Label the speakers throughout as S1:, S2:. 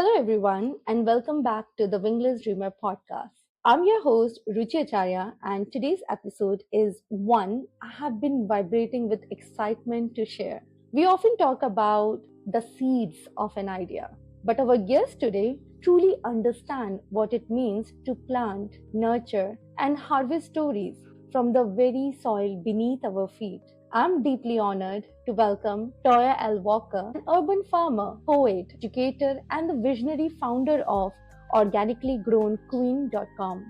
S1: Hello, everyone, and welcome back to the Wingless Dreamer podcast. I'm your host, Ruchi Acharya, and today's episode is one I have been vibrating with excitement to share. We often talk about the seeds of an idea, but our guests today truly understand what it means to plant, nurture, and harvest stories from the very soil beneath our feet. I'm deeply honored to welcome Toya L. Walker, an urban farmer, poet, educator, and the visionary founder of organicallygrownqueen.com.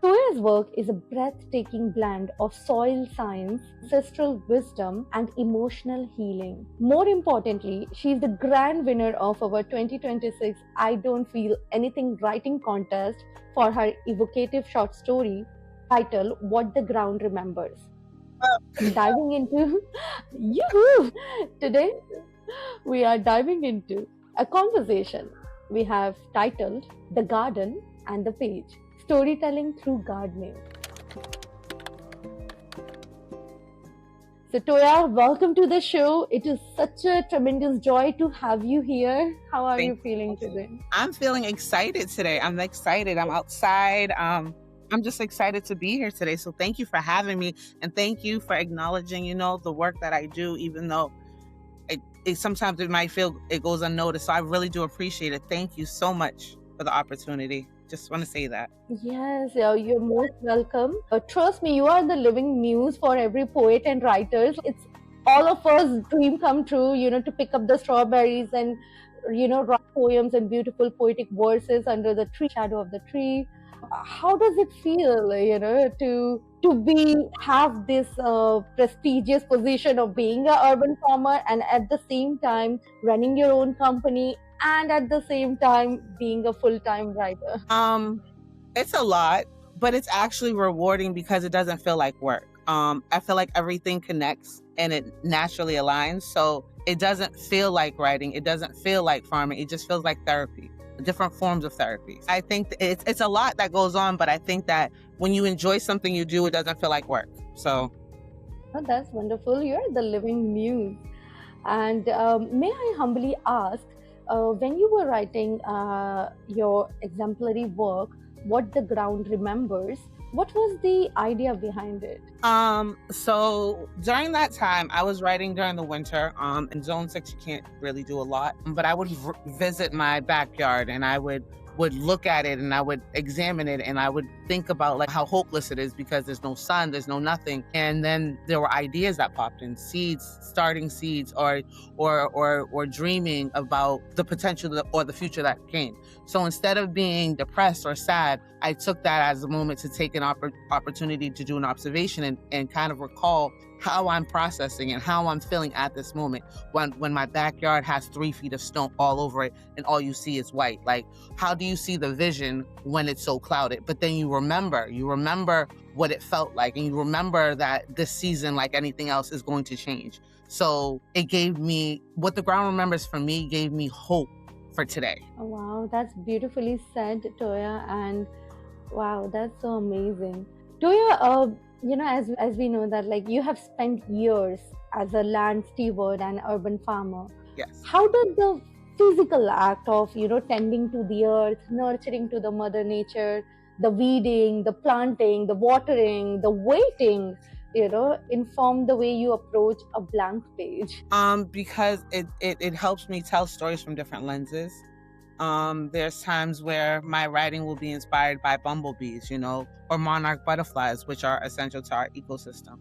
S1: Toya's work is a breathtaking blend of soil science, ancestral wisdom, and emotional healing. More importantly, she is the grand winner of our 2026 I Don't Feel Anything writing contest for her evocative short story titled What the Ground Remembers. Diving into yoo today we are diving into a conversation we have titled The Garden and the Page, Storytelling Through Gardening. So Toya, welcome to the show. It is such a tremendous joy to have you here. How are you feeling today?
S2: I'm feeling excited today. I'm excited. I'm outside. I'm just excited to be here today. So thank you for having me, and thank you for acknowledging, the work that I do, even though it sometimes it might feel it goes unnoticed. So I really do appreciate it. Thank you so much for the opportunity. Just want to say that.
S1: Yes, you're most welcome. Trust me, you are the living muse for every poet and writer. It's all of us dream come true, to pick up the strawberries and, write poems and beautiful poetic verses under the shadow of the tree. How does it feel, to have this prestigious position of being an urban farmer and at the same time running your own company and at the same time being a full-time writer?
S2: It's a lot, but it's actually rewarding because it doesn't feel like work. I feel like everything connects and it naturally aligns. So it doesn't feel like writing. It doesn't feel like farming. It just feels like therapy, different forms of therapy. I think it's a lot that goes on, but I think that when you enjoy something you do, it doesn't feel like work. So.
S1: Oh, that's wonderful. You're the living muse. And may I humbly ask, when you were writing your exemplary work, What the Ground Remembers, what was the idea behind it?
S2: So during that time, I was writing during the winter. In Zone 6, you can't really do a lot, but I would visit my backyard and I would look at it and I would examine it and I would think about like how hopeless it is because there's no sun, there's no nothing. And then there were ideas that popped in, seeds, starting seeds, or dreaming about the potential or the future that came. So instead of being depressed or sad, I took that as a moment to take an opportunity to do an observation and kind of recall how I'm processing and how I'm feeling at this moment when my backyard has 3 feet of snow all over it and all you see is white. Like, how do you see the vision when it's so clouded? But then you remember what it felt like, and you remember that this season, like anything else, is going to change. So it gave me, what the ground remembers for me, gave me hope for today.
S1: Oh, wow, that's beautifully said, Toya, and wow, that's so amazing. Toya, as we know that like you have spent years as a land steward and urban farmer.
S2: Yes.
S1: How does the physical act of, tending to the earth, nurturing to the mother nature, the weeding, the planting, the watering, the waiting, inform the way you approach a blank page?
S2: Because it helps me tell stories from different lenses. There's times where my writing will be inspired by bumblebees, or monarch butterflies, which are essential to our ecosystem.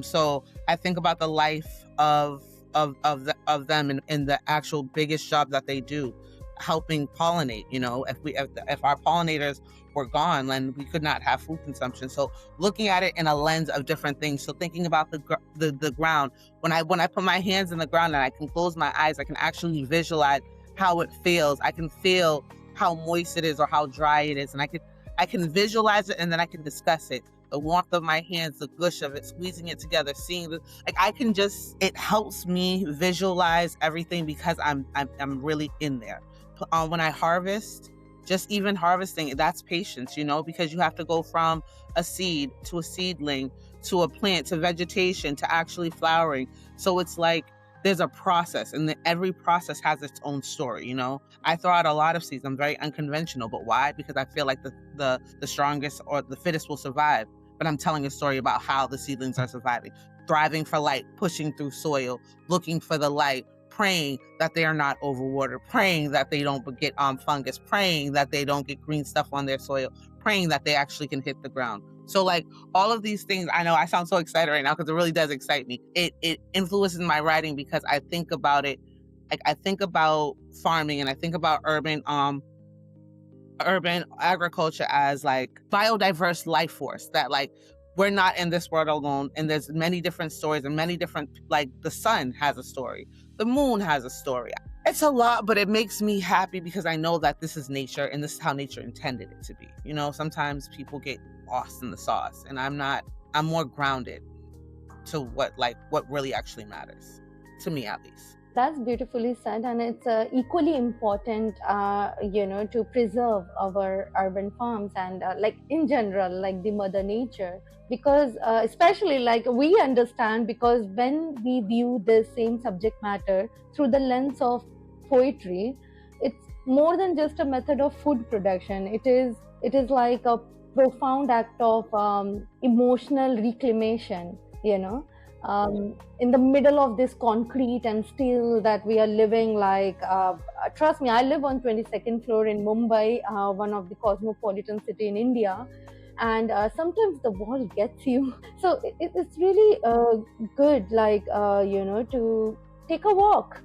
S2: So I think about the life of them in the actual biggest job that they do, helping pollinate. If our pollinators were gone, then we could not have food consumption. So looking at it in a lens of different things. So thinking about the ground. When I put my hands in the ground and I can close my eyes, I can actually visualize how it feels. I can feel how moist it is or how dry it is. And I can visualize it and then I can discuss it. The warmth of my hands, the gush of it, squeezing it together, seeing it helps me visualize everything because I'm really in there. When I harvest, just even harvesting, that's patience, because you have to go from a seed to a seedling to a plant to vegetation to actually flowering. So it's like there's a process, and every process has its own story. I throw out a lot of seeds. I'm very unconventional, but why? Because I feel like the strongest or the fittest will survive. But I'm telling a story about how the seedlings are surviving, thriving for light, pushing through soil, looking for the light, praying that they are not overwatered, praying that they don't get fungus, praying that they don't get green stuff on their soil, praying that they actually can hit the ground. So like all of these things, I know I sound so excited right now because it really does excite me. It influences my writing because I think about it, like I think about farming and I think about urban agriculture as like biodiverse life force, that like we're not in this world alone, and there's many different stories and many different, like the sun has a story, the moon has a story. It's a lot, but it makes me happy because I know that this is nature and this is how nature intended it to be. Sometimes people get lost in the sauce, and I'm more grounded to what really actually matters to me, at least.
S1: That's beautifully said, and it's equally important, to preserve our urban farms and, like in general, like the mother nature, because especially like we understand, because when we view this same subject matter through the lens of poetry, it's more than just a method of food production. It is like a profound act of emotional reclamation. You know in the middle of this concrete and steel that we are living, like trust me, I live on 22nd floor in Mumbai, one of the cosmopolitan city in India, and sometimes the wall gets you. So it's really good, like to take a walk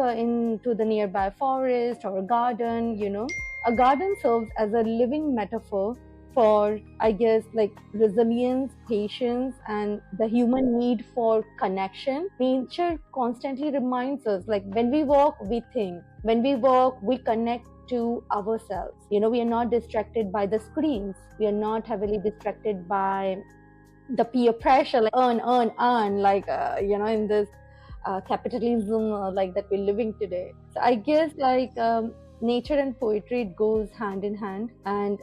S1: into the nearby forest or garden. A garden serves as a living metaphor for, I guess, like resilience, patience, and the human need for connection. Nature constantly reminds us, like when we walk, we think. When we walk, we connect to ourselves. We are not distracted by the screens. We are not heavily distracted by the peer pressure, like earn, like, in this capitalism like that we're living today. So I guess like nature and poetry, it goes hand in hand, and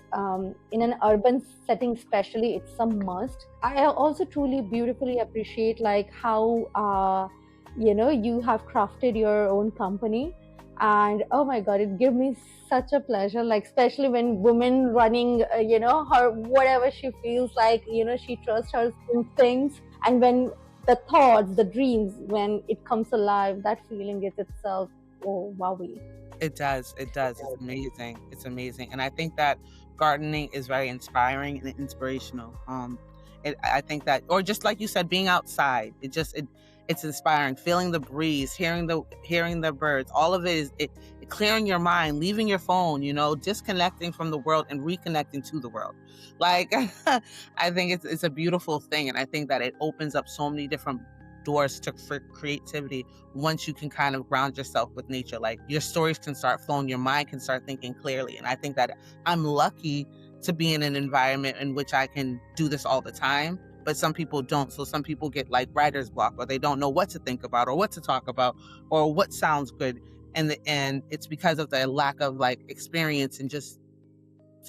S1: in an urban setting especially, it's a must. I also truly beautifully appreciate like how you have crafted your own company, and oh my god, it gives me such a pleasure, like especially when women running her whatever she feels like, she trusts her instincts, and when the thoughts, the dreams, when it comes alive, that feeling is itself, oh wowie.
S2: It does. It's amazing. It's amazing. And I think that gardening is very inspiring and inspirational. I think that, or just like you said, being outside, it's inspiring. Feeling the breeze, hearing the birds, all of it clearing your mind, leaving your phone, disconnecting from the world and reconnecting to the world. Like, I think it's a beautiful thing. And I think that it opens up so many different doors for creativity once you can kind of ground yourself with nature. Like your stories can start flowing, your mind can start thinking clearly. And I think that I'm lucky to be in an environment in which I can do this all the time, but some people don't. So some people get like writer's block, or they don't know what to think about or what to talk about or what sounds good. And it's because of the lack of like experience. And just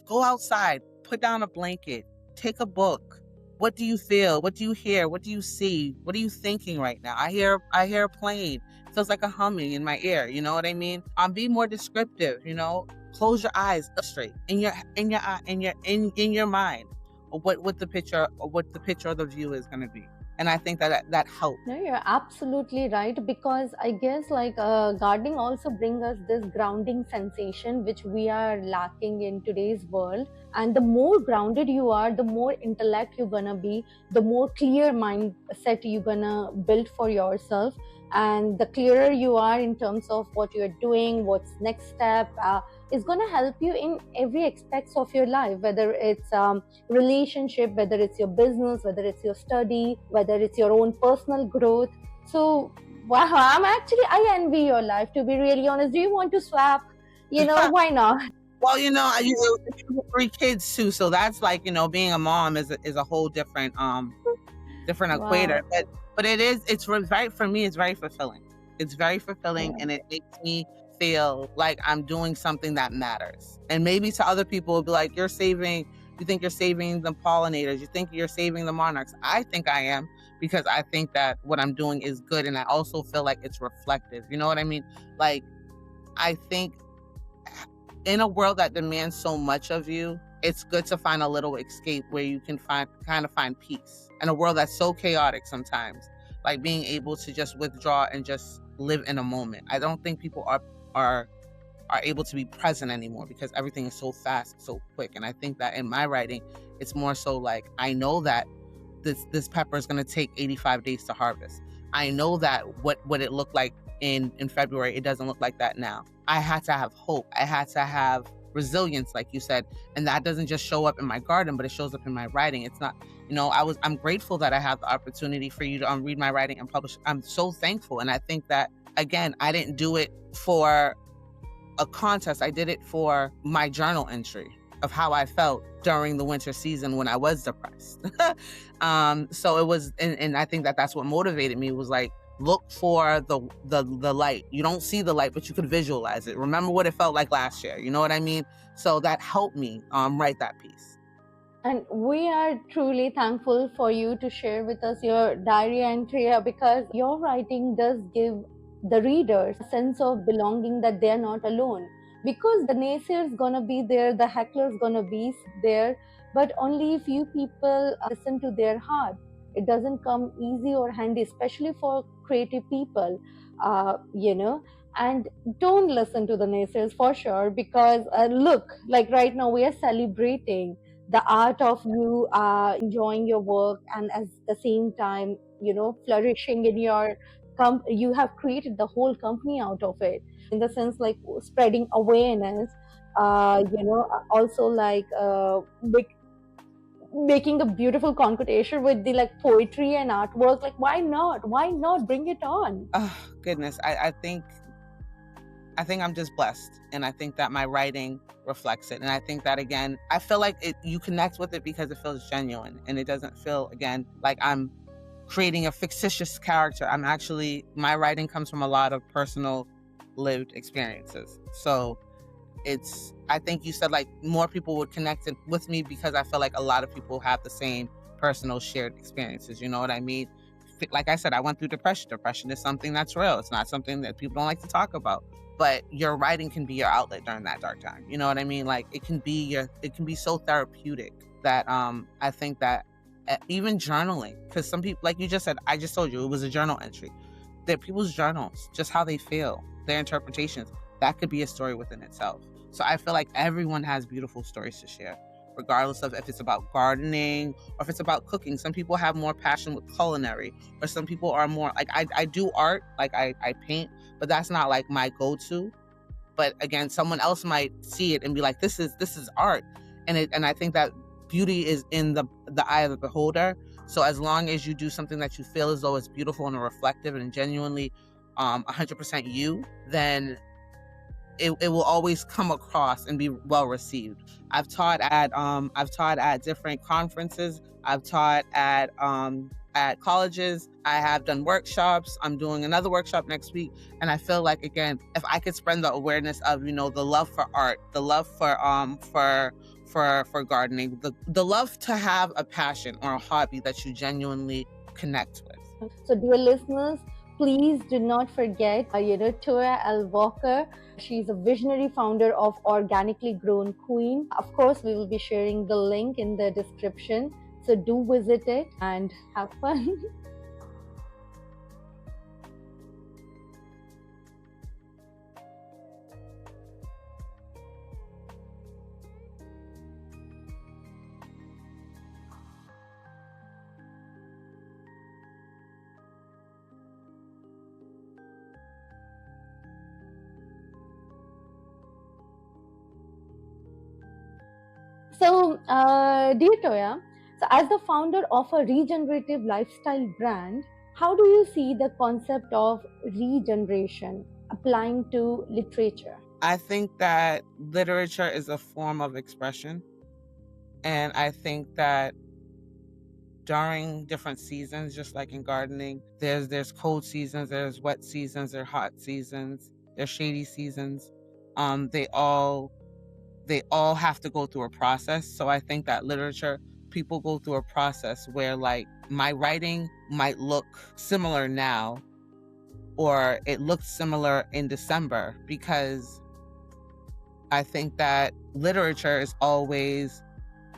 S2: go outside, put down a blanket, take a book. What do you feel? What do you hear? What do you see? What are you thinking right now? I hear a plane. It feels like a humming in my ear. You know what I mean? Be more descriptive. Close your eyes straight in your mind. What the picture of the view is going to be. And I think that helps.
S1: No, you're absolutely right, because I guess like gardening also brings us this grounding sensation which we are lacking in today's world. And the more grounded you are, the more intellect you're gonna be, the more clear mindset you're gonna build for yourself, and the clearer you are in terms of what you're doing, what's next step, is going to help you in every aspects of your life, whether it's relationship, whether it's your business, whether it's your study, whether it's your own personal growth. So wow, I envy your life, to be really honest. Do you want to swap? Why not?
S2: Well, I usually have 3 kids too, so that's like, being a mom is a whole different equator.
S1: Wow.
S2: But it's very, for me, it's very fulfilling. It's very fulfilling,
S1: Yeah.
S2: and it makes me feel like I'm doing something that matters. And maybe to other people it'll be like, you think you're saving the pollinators, you think you're saving the monarchs. I think I am, because I think that what I'm doing is good, and I also feel like it's reflective. You know what I mean? Like, I think in a world that demands so much of you, it's good to find a little escape where you can find peace. In a world that's so chaotic sometimes, like being able to just withdraw and just live in a moment. I don't think people are are able to be present anymore because everything is so fast, so quick. And I think that in my writing, it's more so like, I know that this pepper is going to take 85 days to harvest. I know that what it looked like in February, it doesn't look like that now. I had to have hope. I had to have resilience, like you said, and that doesn't just show up in my garden, but it shows up in my writing. It's not, I'm grateful that I have the opportunity for you to read my writing and publish. I'm so thankful, and I think that, again, I didn't do it for a contest. I did it for my journal entry of how I felt during the winter season when I was depressed. So it was, and I think that that's what motivated me, was like, look for the light. You don't see the light, but you could visualize it. Remember what it felt like last year. You know what I mean? So that helped me write that piece.
S1: And we are truly thankful for you to share with us your diary entry, because your writing does give the readers a sense of belonging, that they're not alone. Because the naysayers gonna be there, the hecklers gonna be there, but only few people listen to their heart. It doesn't come easy or handy, especially for creative people, you know. And don't listen to the naysayers for sure, because look, like right now we are celebrating the art of you enjoying your work, and at the same time, flourishing in your you have created the whole company out of it, in the sense like spreading awareness, also like making a beautiful connotation with the like poetry and artwork. Like, why not bring it on?
S2: Oh goodness, I think I'm just blessed, and I think that my writing reflects it. And I think that, again, I feel like you connect with it because it feels genuine, and it doesn't feel, again, like I'm creating a fictitious character. My writing comes from a lot of personal lived experiences. So I think you said like more people would connect with me because I feel like a lot of people have the same personal shared experiences. You know what I mean? Like I said, I went through depression. Depression is something that's real. It's not something that people don't like to talk about. But your writing can be your outlet during that dark time. You know what I mean? Like it can be so therapeutic that I think that even journaling, because some people, like you just said, I just told you it was a journal entry. They're people's journals, just how they feel, their interpretations. That could be a story within itself. So I feel like everyone has beautiful stories to share, regardless of if it's about gardening or if it's about cooking. Some people have more passion with culinary, or some people are more like, I do art, like I paint, but that's not like my go-to. But again, someone else might see it and be like, this is art. And I think that beauty is in the eye of the beholder. So as long as you do something that you feel as though it's beautiful and reflective and genuinely 100% you, then it will always come across and be well received. I've taught at different conferences. I've taught at colleges. I have done workshops. I'm doing another workshop next week. And I feel like, again, if I could spread the awareness of, the love for art, the love for gardening, the love to have a passion or a hobby that you genuinely connect with.
S1: So, dear listeners, please do not forget, Toya L. Walker. She's a visionary founder of Organically Grown Queen. Of course, we will be sharing the link in the description. So do visit it and have fun. So, dear Toya, so as the founder of a regenerative lifestyle brand, how do you see the concept of regeneration applying to literature?
S2: I think that literature is a form of expression. And I think that during different seasons, just like in gardening, there's cold seasons, there's wet seasons, there's hot seasons, there's shady seasons. They all have to go through a process. So I think that literature, people go through a process where like my writing might look similar now, or it looked similar in December, because I think that literature is always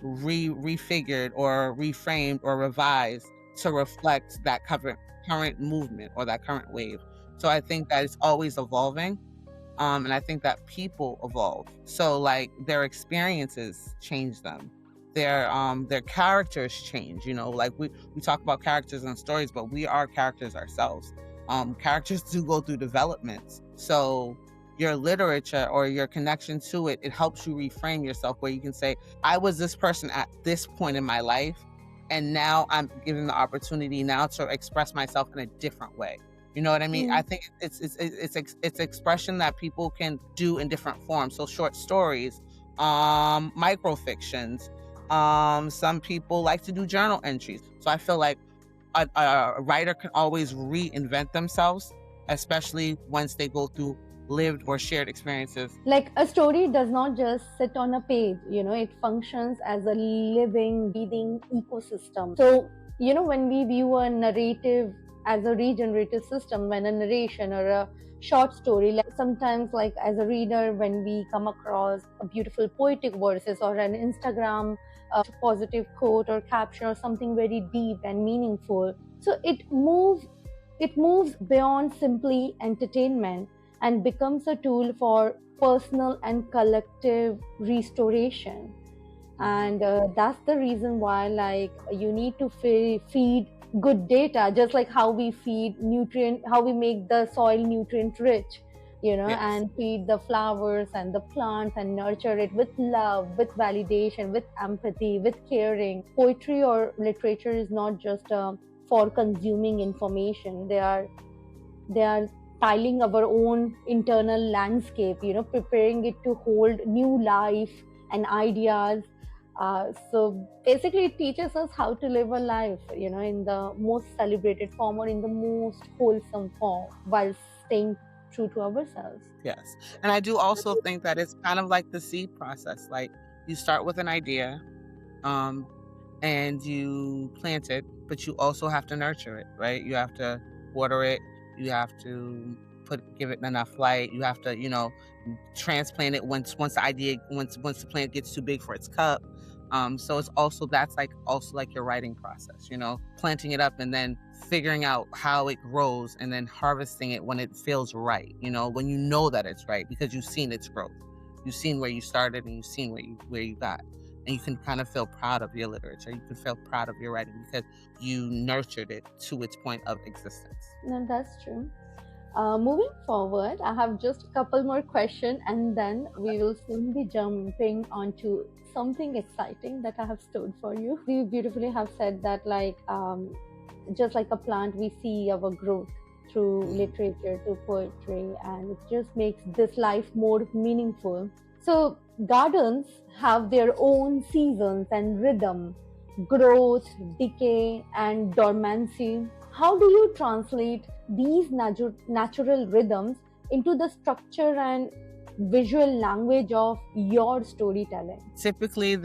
S2: refigured or reframed or revised to reflect that current movement or that current wave. So I think that it's always evolving. And I think that people evolve. So like their experiences change them. Their characters change, you know, like we talk about characters and stories, but we are characters ourselves. Characters do go through developments. So your literature or your connection to it, it helps you reframe yourself, where you can say, I was this person at this point in my life, and now I'm given the opportunity now to express myself in a different way. You know what I mean? I
S1: Mm.
S2: think it's expression that people can do in different forms. So short stories, microfictions. Some people like to do journal entries. So I feel like a writer can always reinvent themselves, especially once they go through lived or shared experiences.
S1: Like a story does not just sit on a page, it functions as a living, breathing ecosystem. So, when we view a narrative as a regenerative system, when a narration or a short story, like sometimes, like as a reader, when we come across a beautiful poetic verses or an Instagram positive quote or caption or something very deep and meaningful, so it moves beyond simply entertainment and becomes a tool for personal and collective restoration. And that's the reason why, like, you need to feed good data, just like how we feed nutrient, how we make the soil nutrient rich,
S2: Yes.
S1: and feed the flowers and the plants and nurture it with love, with validation, with empathy, with caring. Poetry or literature is not just for consuming information. They are tiling our own internal landscape, preparing it to hold new life and ideas. So basically, it teaches us how to live a life, in the most celebrated form or in the most wholesome form, while staying true to ourselves.
S2: Yes. And I do also think that it's kind of like the seed process. Like you start with an idea, um, and you plant it, but you also have to nurture it, right? You have to water it. You have to give it enough light. You have to, transplant it once the plant gets too big for its cup. So it's also that's like also like your writing process, planting it up and then figuring out how it grows and then harvesting it when it feels right, when you know that it's right because you've seen its growth. You've seen where you started and you've seen where you got. And you can kind of feel proud of your literature. You can feel proud of your writing because you nurtured it to its point of existence.
S1: No, that's true. Moving forward, I have just a couple more questions, and then we will soon be jumping onto something exciting that I have stored for you. You beautifully have said that, like, just like a plant, we see our growth through literature, through poetry, and it just makes this life more meaningful. So, gardens have their own seasons and rhythm, growth, decay, and dormancy. How do you translate these natural rhythms into the structure and visual language of your storytelling?
S2: Typically,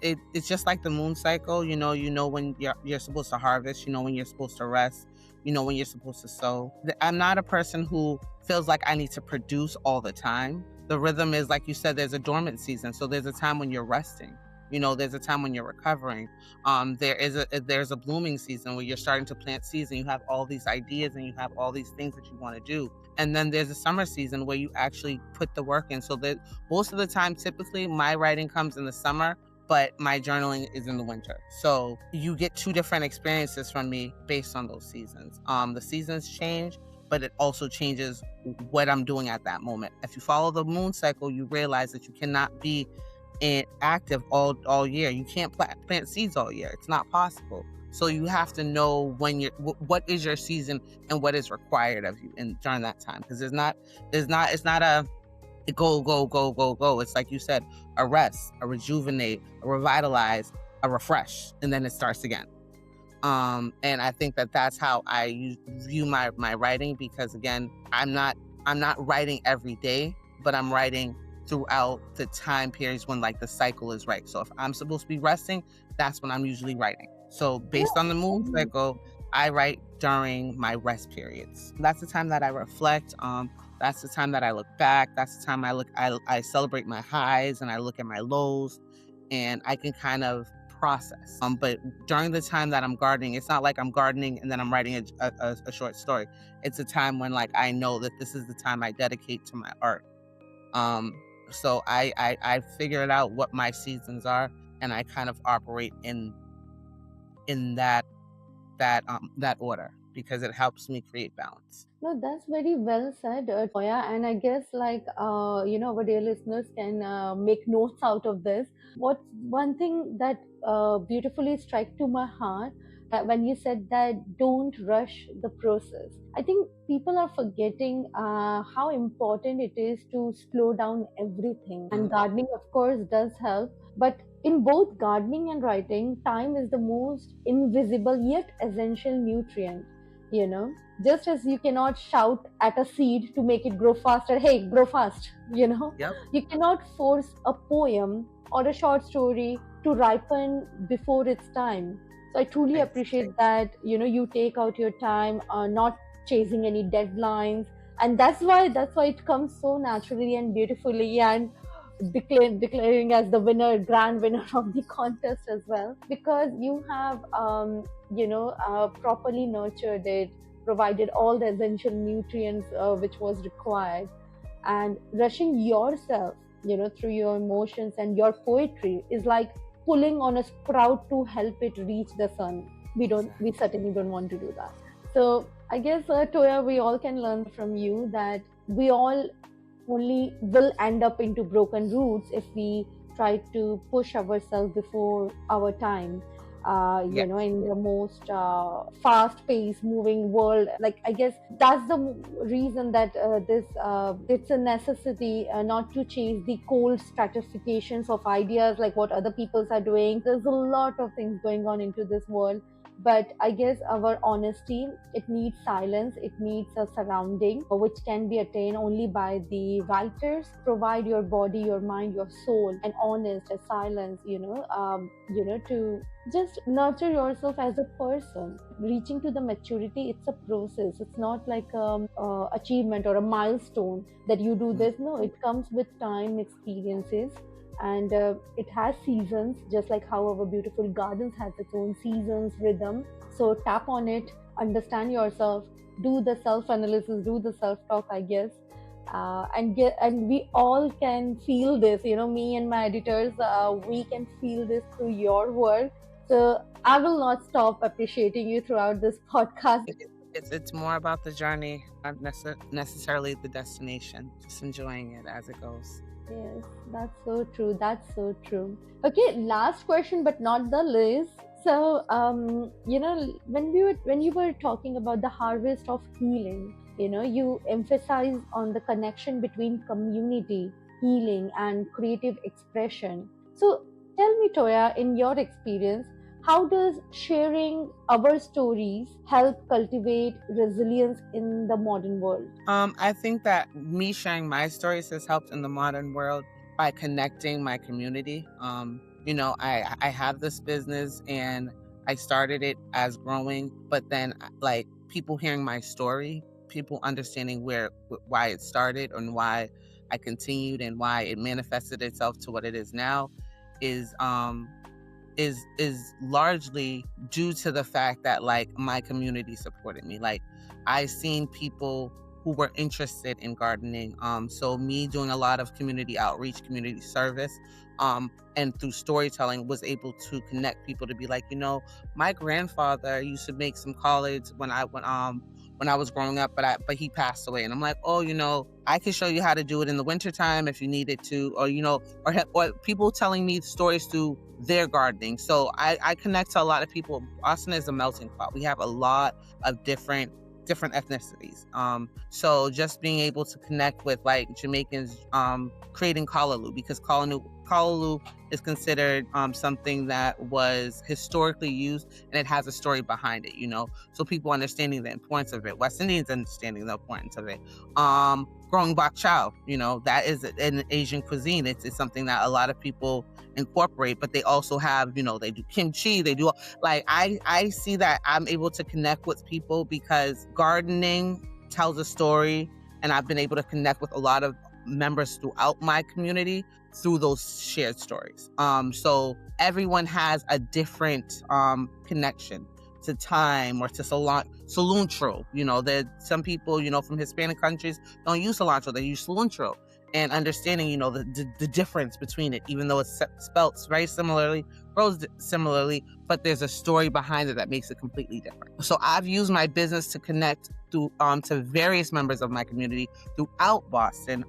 S2: it's just like the moon cycle. You know when you're supposed to harvest. You know when you're supposed to rest. You know when you're supposed to sow. I'm not a person who feels like I need to produce all the time. The rhythm is like you said. There's a dormant season, so there's a time when you're resting. There's a time when you're recovering. There's a blooming season where you're starting to plant seeds and you have all these ideas and you have all these things that you want to do. And then there's a summer season where you actually put the work in. So that most of the time, typically my writing comes in the summer, but my journaling is in the winter. So you get two different experiences from me based on those seasons. The seasons change, but it also changes what I'm doing at that moment. If you follow the moon cycle, you realize that you cannot be active all year. You can't plant seeds all year. It's not possible. So you have to know what is your season and what is required of you during that time. Because it's not a go, go, go, go, go. It's like you said, a rest, a rejuvenate, a revitalize, a refresh, and then it starts again. And I think that that's how I view my writing, because again, I'm not writing every day, but I'm writing throughout the time periods when like the cycle is right. So if I'm supposed to be resting, that's when I'm usually writing. So based on the moon cycle, I write during my rest periods. That's the time that I reflect. That's the time that I look back. That's the time I celebrate my highs and I look at my lows, and I can kind of process. But during the time that I'm gardening, it's not like I'm gardening and then I'm writing a short story. It's a time when like I know that this is the time I dedicate to my art. Um, so I figured out what my seasons are, and I kind of operate in that order because it helps me create balance.
S1: No, that's very well said, Toya. And I guess, like, our dear listeners can make notes out of this. What's one thing that beautifully struck to my heart when you said that don't rush the process. I think people are forgetting how important it is to slow down everything. And gardening, of course, does help. But in both gardening and writing, time is the most invisible yet essential nutrient. You know, just as you cannot shout at a seed to make it grow faster, hey, grow fast,
S2: Yep.
S1: you cannot force a poem or a short story to ripen before its time. So I truly appreciate that, you take out your time, not chasing any deadlines. And that's why it comes so naturally and beautifully, and declaring as the grand winner of the contest as well, because you have properly nurtured it, provided all the essential nutrients which was required. And rushing yourself, through your emotions and your poetry is like pulling on a sprout to help it reach the sun. We certainly don't want to do that. So I guess, Toya, we all can learn from you that we all only will end up into broken roots if we try to push ourselves before our time. In the most fast-paced, moving world. Like, I guess that's the reason that it's a necessity not to chase the cold stratifications of ideas like what other peoples are doing. There's a lot of things going on into this world, but I guess our honesty, it needs silence, it needs a surrounding which can be attained only by the writers. Provide your body, your mind, your soul an honest a silence, to just nurture yourself as a person. Reaching to the maturity, it's a process. It's not like achievement or a milestone that you do this. No, it comes with time, experiences, and it has seasons, just like how our beautiful gardens has its own seasons, rhythm. So tap on it, understand yourself, do the self-analysis, do the self-talk, I guess. And we all can feel this, me and my editors, we can feel this through your work. So I will not stop appreciating you throughout this podcast.
S2: It's more about the journey, not necessarily the destination. Just enjoying it as it goes.
S1: Yes, that's so true. That's so true. Okay, last question, but not the least. So, when you were talking about the harvest of healing, you emphasize on the connection between community, healing, and creative expression. So, tell me, Toya, in your experience, how does sharing our stories help cultivate resilience in the modern world?
S2: I think that me sharing my stories has helped in the modern world by connecting my community. I have this business and I started it as growing, but then like people hearing my story, people understanding why it started and why I continued and why it manifested itself to what it is now is is largely due to the fact that like my community supported me. Like I seen people who were interested in gardening. So me doing a lot of community outreach, community service, and through storytelling was able to connect people to be like, my grandfather used to make some collards when I was growing up, but he passed away. And I'm like, oh, I could show you how to do it in the wintertime if you needed to, or people telling me stories through their gardening. So I connect to a lot of people. Austin is a melting pot. We have a lot of different different ethnicities. So just being able to connect with like Jamaicans, creating kalaloo, because kalaloo is considered something that was historically used, and it has a story behind it, so people understanding the importance of it, West Indians understanding the importance of it. Growing bok chow, that is an Asian cuisine. It's something that a lot of people incorporate, but they also have, they do kimchi, they do, like, I see that I'm able to connect with people because gardening tells a story, and I've been able to connect with a lot of members throughout my community through those shared stories. So everyone has a different connection to time or to cilantro. There some people, from Hispanic countries don't use cilantro, they use cilantro. And understanding, the difference between it, even though it's spelt very similarly, grows similarly, but there's a story behind it that makes it completely different. So I've used my business to connect to various members of my community throughout Boston,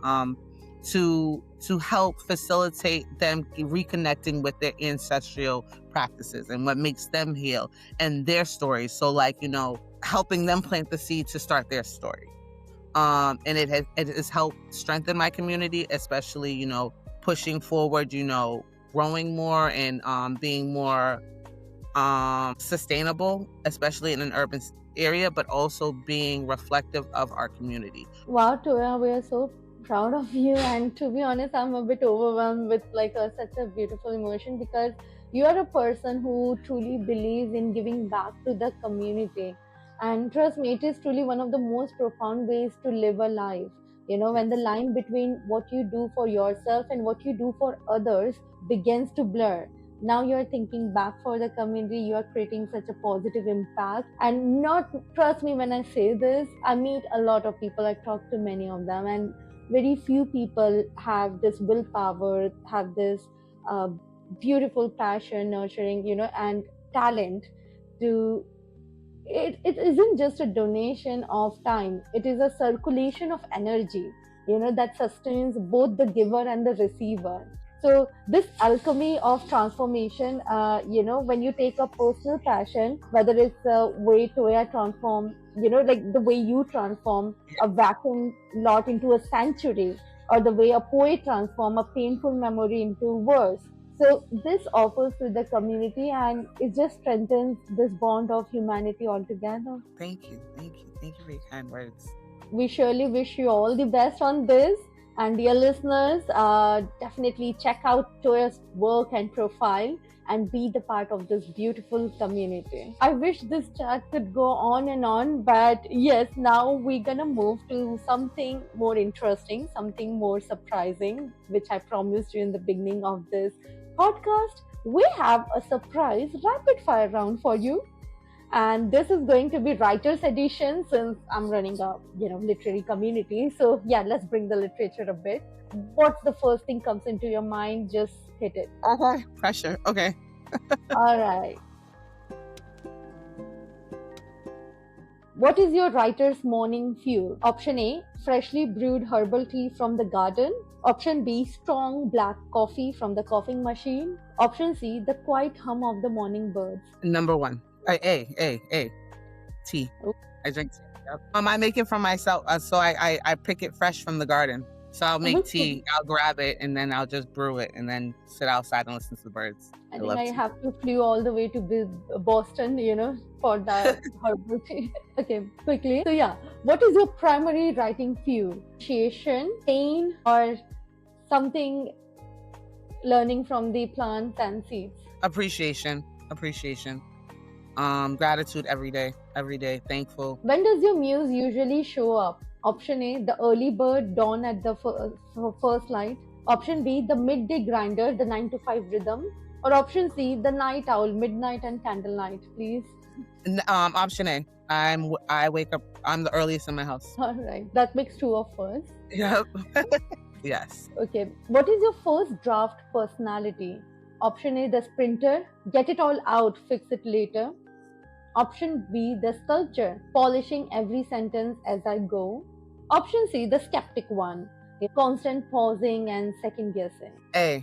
S2: to help facilitate them reconnecting with their ancestral practices and what makes them heal and their stories. So like, helping them plant the seed to start their story. And it has helped strengthen my community, especially, pushing forward, growing more and being more sustainable, especially in an urban area, but also being reflective of our community.
S1: Wow, Toya, we are so proud of you, and to be honest, I'm a bit overwhelmed with like such a beautiful emotion, because you are a person who truly believes in giving back to the community. And trust me, it is truly one of the most profound ways to live a life. When the line between what you do for yourself and what you do for others begins to blur, now you're thinking back for the community, you are creating such a positive impact. And not, trust me when I say this, I meet a lot of people, I talk to many of them, and very few people have this willpower, have this beautiful passion, nurturing, and talent to it isn't just a donation of time, it is a circulation of energy, that sustains both the giver and the receiver. So this alchemy of transformation, when you take a personal passion, whether it's the way Toya transform, like the way you transform a vacuum lot into a sanctuary, or the way a poet transform a painful memory into verse. So this offers to the community, and it just strengthens this bond of humanity altogether.
S2: Thank you for your kind words.
S1: We surely wish you all the best on this. And dear listeners, definitely check out Toya's work and profile and be the part of this beautiful community. I wish this chat could go on and on, but yes, now we're gonna move to something more interesting, something more surprising, which I promised you in the beginning of this podcast. We have a surprise rapid fire round for you. And this is going to be writer's edition, since I'm running a literary community. So yeah, let's bring the literature a bit. What's the first thing comes into your mind? Just hit it.
S2: Okay, pressure. Okay.
S1: All right. What is your writer's morning fuel? Option A, freshly brewed herbal tea from the garden. Option B, strong black coffee from the coffee machine. Option C, the quiet hum of the morning birds.
S2: Number one. A. Tea.
S1: Oh.
S2: I drink tea. Yep. I make it for myself, so I pick it fresh from the garden. So I'll make tea, I'll grab it, and then I'll just brew it, and then sit outside and listen to the birds.
S1: I think I have to flew all the way to Boston, for that herbal tea. Okay, quickly. So yeah, what is your primary writing fuel? Appreciation, pain, or something learning from the plants and seeds?
S2: Appreciation. Gratitude every day. Thankful.
S1: When does your muse usually show up? Option A, the early bird, dawn at the first light. Option B, the midday grinder, the 9 to 5 rhythm. Or option C, the night owl, midnight and candlelight, please.
S2: Option A. I wake up, I'm the earliest in my house.
S1: All right, that makes two of us.
S2: Yep. Yes.
S1: Okay, what is your first draft personality? Option A, the sprinter, get it all out, fix it later. Option B, the sculptor, polishing every sentence as I go. Option C, the skeptic one, constant pausing and second guessing.
S2: A,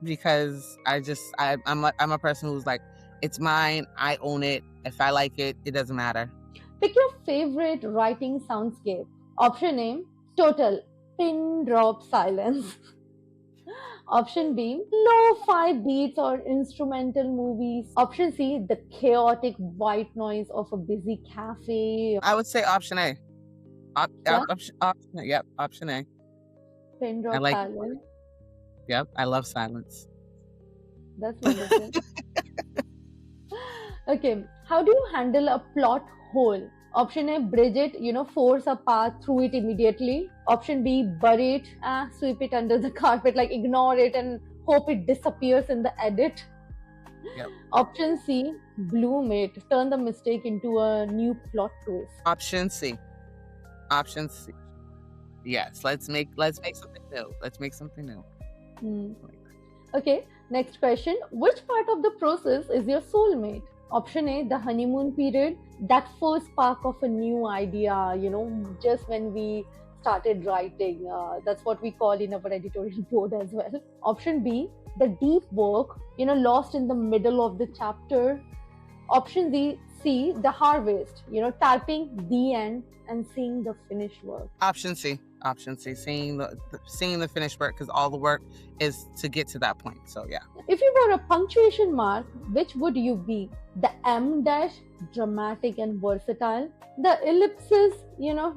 S2: because I'm a person who's like, it's mine, I own it. If I like it, it doesn't matter.
S1: Pick your favorite writing soundscape. Option A, total pin drop silence. Option B, lo-fi beats or instrumental movies. Option C, the chaotic white noise of a busy cafe.
S2: I would say option A.
S1: Yeah,
S2: Yep, option A.
S1: pin
S2: I
S1: drop
S2: like,
S1: silence.
S2: yep, I love silence.
S1: That's wonderful. Okay, how do you handle a plot hole? Option A, bridge it, force a path through it immediately. Option B, bury it, sweep it under the carpet, like ignore it and hope it disappears in the edit.
S2: Yep.
S1: Option C, bloom it, turn the mistake into a new plot twist.
S2: Option C. Option C. Yes, let's make something new. Let's make something new.
S1: Okay, next question. Which part of the process is your soulmate? Option A, the honeymoon period, that first spark of a new idea, just when we started writing. That's what we call in our editorial board as well. Option B, the deep work, lost in the middle of the chapter. Option C, the harvest, typing the end and seeing the finished work.
S2: Option C. Option C, seeing the finished work, because all the work is to get to that point. So yeah.
S1: If you were a punctuation mark, which would you be? The M dash, dramatic and versatile. The ellipsis,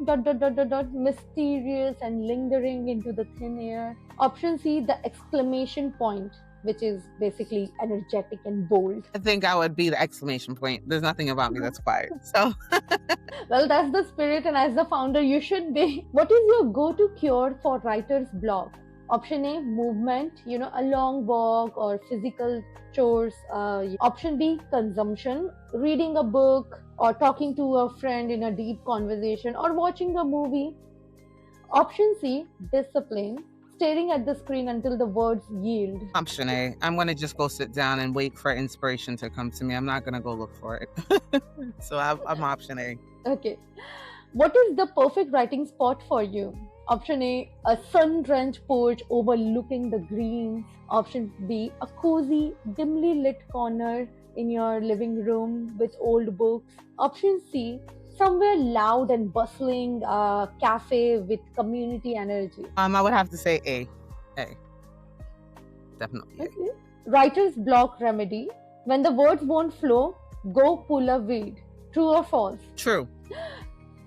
S1: dot, mysterious and lingering into the thin air. Option C, the exclamation point, which is basically energetic and bold.
S2: I think I would be the exclamation point. There's nothing about me that's quiet. So
S1: well, that's the spirit, and as the founder, you should be. What is your go-to cure for writer's block? Option A, movement, a long walk or physical chores. Option B, consumption, reading a book or talking to a friend in a deep conversation or watching a movie. Option C, discipline, staring at the screen until the words yield.
S2: Option A, I'm going to just go sit down and wait for inspiration to come to me. I'm not going to go look for it. So I'm option A.
S1: Okay. What is the perfect writing spot for you? Option A, a sun-drenched porch overlooking the greens. Option B, a cozy, dimly lit corner in your living room with old books. Option C, somewhere loud and bustling, cafe with community energy.
S2: I would have to say A. Definitely.
S1: Okay. Writer's block remedy. When the words won't flow, go pull a weed. True or false?
S2: True.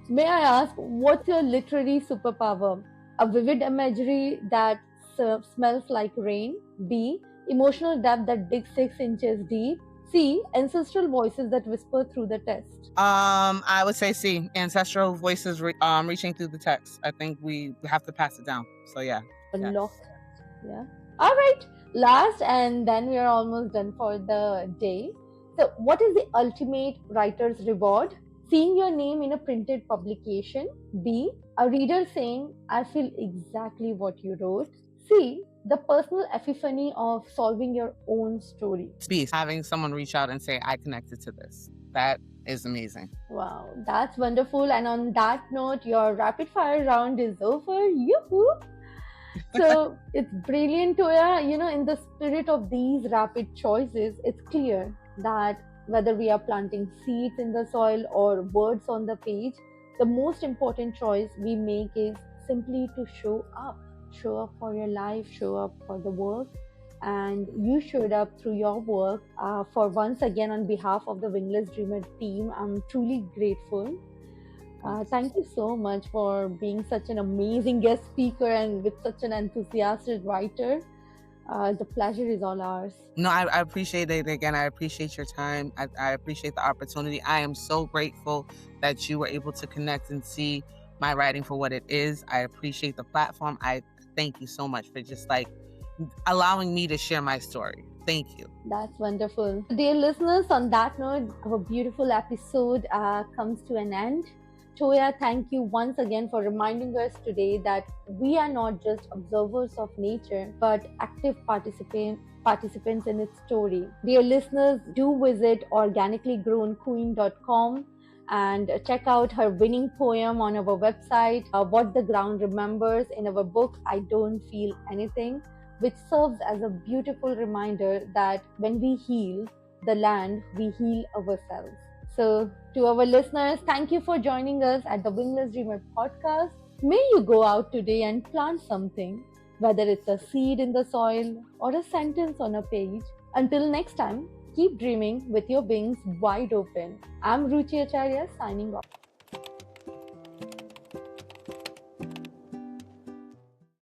S1: May I ask, what's your literary superpower? A vivid imagery that smells like rain. B, emotional depth that digs 6 inches deep. C, ancestral voices that whisper through the text.
S2: I would say C, ancestral voices reaching through the text. I think we have to pass it down. So yeah.
S1: Unlock. Yeah. All right. Last, and then we are almost done for the day. So, what is the ultimate writer's reward? Seeing your name in a printed publication. B, a reader saying, I feel exactly what you wrote. C, the personal epiphany of solving your own story.
S2: B, having someone reach out and say, I connected to this. That is amazing.
S1: Wow, that's wonderful. And on that note, your rapid fire round is over. Yoo-hoo! So it's brilliant, Toya. In the spirit of these rapid choices, it's clear that whether we are planting seeds in the soil or words on the page, the most important choice we make is simply to show up. Show up for your life, show up for the work. And you showed up through your work. For once again, on behalf of the Wingless Dreamer team, I'm truly grateful. Thank you so much for being such an amazing guest speaker and with such an enthusiastic writer. The pleasure is all ours.
S2: No, I appreciate it again. I appreciate your time. I appreciate the opportunity. I am so grateful that you were able to connect and see my writing for what it is. I appreciate the platform. I thank you so much for just allowing me to share my story. Thank you.
S1: That's wonderful. Dear listeners, on that note, our beautiful episode comes to an end. Toya, thank you once again for reminding us today that we are not just observers of nature, but active participants in its story. Dear listeners, do visit organicallygrownqueen.com and check out her winning poem on our website, What the Ground Remembers, in our book, I Don't Feel Anything, which serves as a beautiful reminder that when we heal the land, we heal ourselves. So, to our listeners, thank you for joining us at the Wingless Dreamer podcast. May you go out today and plant something, whether it's a seed in the soil or a sentence on a page. Until next time, keep dreaming with your wings wide open. I'm Ruchi Acharya signing off.